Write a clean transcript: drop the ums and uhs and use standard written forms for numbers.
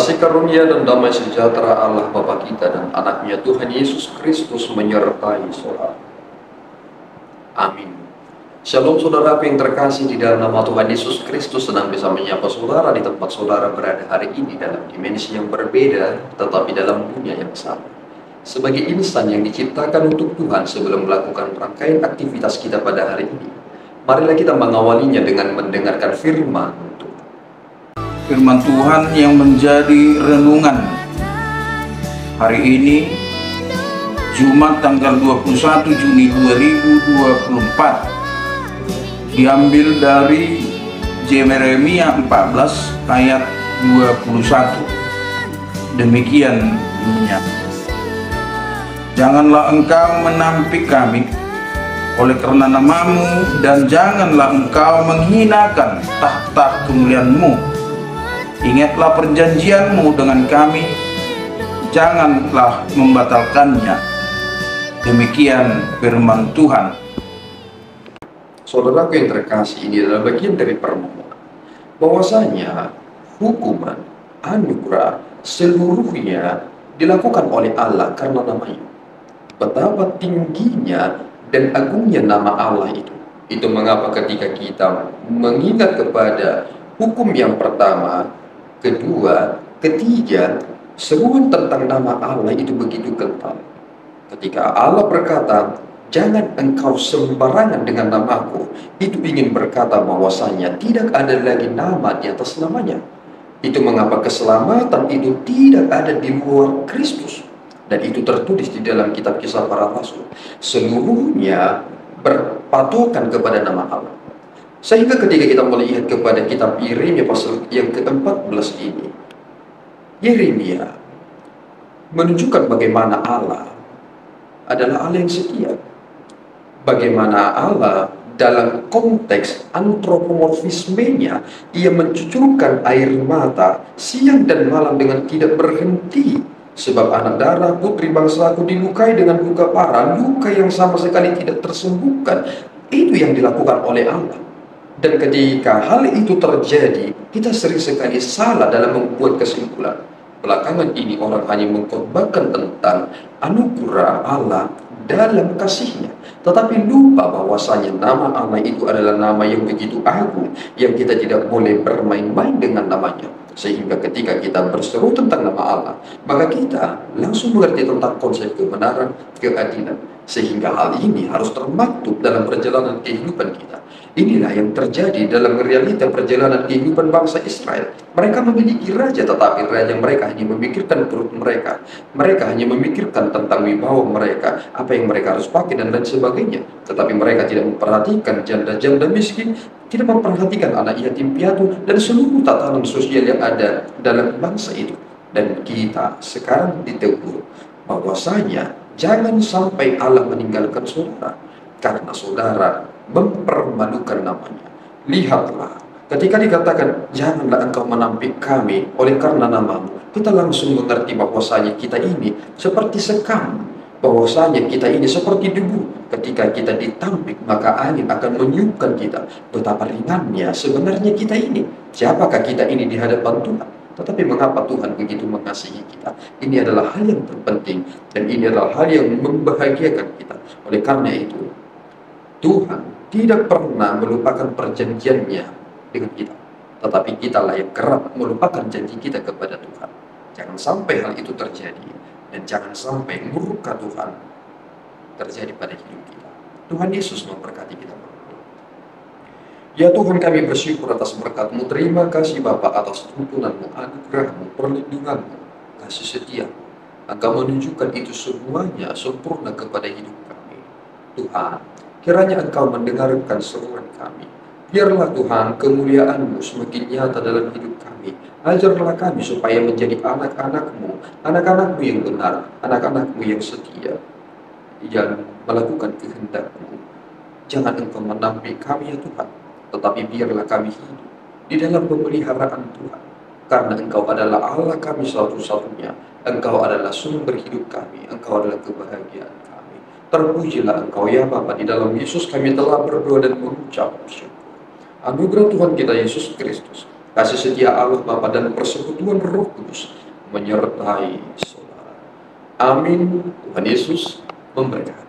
Kasih karunia dan damai sejahtera Allah Bapa kita dan anaknya Tuhan Yesus Kristus menyertai saudara. Amin. Shalom saudaraku yang terkasih, di dalam nama Tuhan Yesus Kristus senang bisa menyapa saudara di tempat saudara berada hari ini dalam dimensi yang berbeda tetapi dalam dunia yang sama. Sebagai insan yang diciptakan untuk Tuhan sebelum melakukan rangkaian aktivitas kita pada hari ini, marilah kita mengawalinya dengan mendengarkan firman Tuhan. Firman Tuhan yang menjadi renungan hari ini, Jumat tanggal 21 Juni 2024, diambil dari Yeremia 14 ayat 21. Demikian bunyinya: janganlah engkau menampik kami oleh karena namamu, dan janganlah engkau menghinakan tahta kemuliaanmu. Ingatlah perjanjianmu dengan kami, janganlah membatalkannya. Demikian firman Tuhan. Saudaraku yang terkasih, ini adalah bagian dari permohonan bahwasanya hukuman, anugerah seluruhnya dilakukan oleh Allah karena namanya. Betapa tingginya dan agungnya nama Allah itu. Itu mengapa ketika kita mengingat kepada hukum yang pertama, kedua, ketiga, seruan tentang nama Allah itu begitu kental. Ketika Allah berkata, jangan engkau sembarangan dengan namaku, itu ingin berkata bahwasanya tidak ada lagi nama di atas namanya. Itu mengapa keselamatan itu tidak ada di luar Kristus. Dan itu tertulis di dalam kitab Kisah Para Rasul. Seluruhnya berpatokan kepada nama Allah. Sehingga ketika kita melihat kepada kitab Yeremia pasal yang ke-14 ini, Yeremia menunjukkan bagaimana Allah adalah Allah yang setia. Bagaimana Allah dalam konteks antropomorfismenya, ia mencucurkan air mata siang dan malam dengan tidak berhenti. Sebab anak darah putri bangsaku dilukai dengan luka parah, luka yang sama sekali tidak tersembuhkan. Itu yang dilakukan oleh Allah. Dan ketika hal itu terjadi, kita sering sekali salah dalam membuat kesimpulan. Belakangan ini orang hanya mengkhotbahkan tentang anugerah Allah dalam kasihnya, tetapi lupa bahwasanya nama Allah itu adalah nama yang begitu agung, yang kita tidak boleh bermain-main dengan namanya. Sehingga ketika kita berseru tentang nama Allah, maka kita langsung mengerti tentang konsep kebenaran, keadilan. Sehingga hal ini harus termaktub dalam perjalanan kehidupan kita. Inilah yang terjadi dalam realita perjalanan kehidupan bangsa Israel. Mereka memiliki raja, tetapi raja mereka hanya memikirkan perut mereka. Mereka hanya memikirkan tentang wibawa mereka, apa yang mereka harus pakai dan lain sebagainya. Tetapi mereka tidak memperhatikan janda-janda miskin, tidak memperhatikan anak yatim piatu, dan seluruh tatanan sosial yang ada dalam bangsa itu. Dan kita sekarang ditegur bahwasanya jangan sampai Allah meninggalkan saudara, karena saudara mempermalukan namanya. Lihatlah, ketika dikatakan janganlah engkau menampik kami oleh karena namamu, kita langsung mengerti bahwasanya kita ini seperti sekam, bahwasanya kita ini seperti debu. Ketika kita ditampik, maka angin akan meniupkan kita. Betapa ringannya sebenarnya kita ini. Siapakah kita ini di hadapan Tuhan? Tetapi mengapa Tuhan begitu mengasihi kita? Ini adalah hal yang terpenting, dan ini adalah hal yang membahagiakan kita. Oleh karena itu, Tuhan tidak pernah melupakan perjanjiannya dengan kita, tetapi kitalah yang kerap melupakan janji kita kepada Tuhan. Jangan sampai hal itu terjadi, dan jangan sampai murka Tuhan terjadi pada hidup kita. Tuhan Yesus memberkati kita. Ya Tuhan, kami bersyukur atas berkat-Mu. Terima kasih Bapa atas tuntunanmu, anugerah-Mu, perlindungan-Mu, kasih setia. Engkau menunjukkan itu semuanya sempurna kepada hidup kami. Tuhan, kiranya Engkau mendengarkan seruan kami. Biarlah Tuhan kemuliaan-Mu semakin nyata dalam hidup kami. Ajarlah kami supaya menjadi anak-anak-Mu, anak-anak-Mu yang benar, anak-anak-Mu yang setia, yang melakukan kehendak-Mu. Jangan Engkau menampik kami ya Tuhan, tetapi biarlah kami hidup di dalam pemeliharaan Tuhan. Karena Engkau adalah Allah kami satu-satunya. Engkau adalah sumber hidup kami. Engkau adalah kebahagiaan kami. Terpujilah Engkau ya Bapa. Di dalam Yesus kami telah berdoa dan mengucap syukur. Anugerah Tuhan kita Yesus Kristus, kasih setia Allah Bapa dan persekutuan Roh Kudus menyertai saudara. Amin. Tuhan Yesus memberkati.